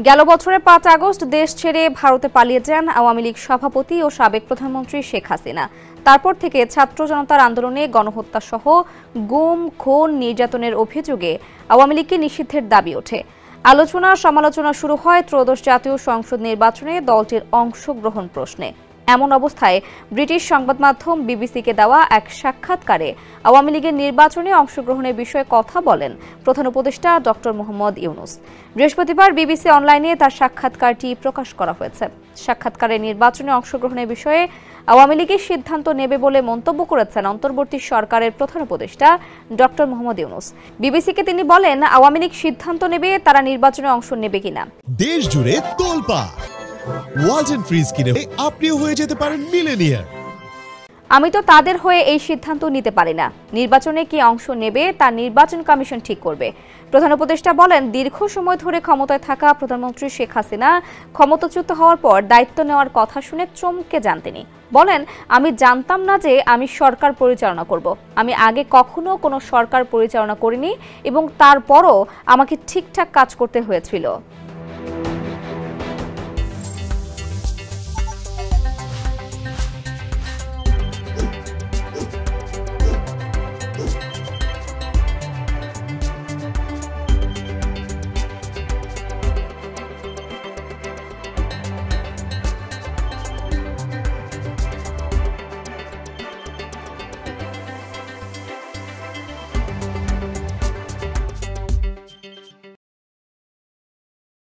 গেল বছরের ৫ আগস্ট দেশ ছেড়ে ভারতে পালিয়ে যান আওয়ামী লীগ সভাপতি ও সাবেক প্রধানমন্ত্রী শেখ হাসিনা। তারপর থেকে ছাত্র জনতার আন্দোলনে গণহত্যা সহ গুম, খুন, নির্যাতনের অভিযোগে আওয়ামী লীগকে নিষিদ্ধের দাবি ওঠে। আলোচনা সমালোচনা শুরু হয় ত্রয়োদশ জাতীয় সংসদ নির্বাচনে দলটির অংশগ্রহণ প্রশ্নে। এমন অবস্থায় ব্রিটিশ সংবাদ মাধ্যম বিবিসিকে দেওয়া এক সাক্ষাৎকারে আওয়ামী লীগের নির্বাচনে অংশগ্রহণের বিষয়ে কথা বলেন প্রধান উপদেষ্টা ডক্টর মোহাম্মদ ইউনূস। বৃহস্পতিবার বিবিসি অনলাইনে তার সাক্ষাৎকারটি প্রকাশ করা হয়েছে। সাক্ষাৎকারে নির্বাচনে অংশগ্রহণের বিষয়ে আওয়ামী লীগের সিদ্ধান্ত নেবে বলে মন্তব্য করেছেন অন্তর্বর্তী সরকারের প্রধান উপদেষ্টা ডক্টর মোহাম্মদ ইউনূস। বিবিসিকে তিনি বলেন, আওয়ামী লীগ সিদ্ধান্ত নেবে তারা নির্বাচনে অংশ নেবে কিনা। দেশ জুড়ে তোলপাড় ওয়ালটন ফ্রিজ কিনে আপনিও হয়ে যেতে পারেন মিলেনিয়ার। আমি তো তাদের হয়ে এই সিদ্ধান্ত নিতে পারি না। নির্বাচনে কি অংশ নেবে তা নির্বাচন কমিশন ঠিক করবে। প্রধান উপদেষ্টা বলেন, দীর্ঘ সময় ধরে ক্ষমতায় থাকা প্রধানমন্ত্রী শেখ হাসিনা ক্ষমতাচ্যুত হওয়ার পর দায়িত্ব নেওয়ার কথা শুনে চমকে যান তিনি। বলেন, আমি জানতাম না যে আমি সরকার পরিচালনা করব। আমি আগে কখনো কোনো সরকার পরিচালনা করিনি এবং তারপরও আমাকে ঠিকঠাক কাজ করতে হয়েছিল।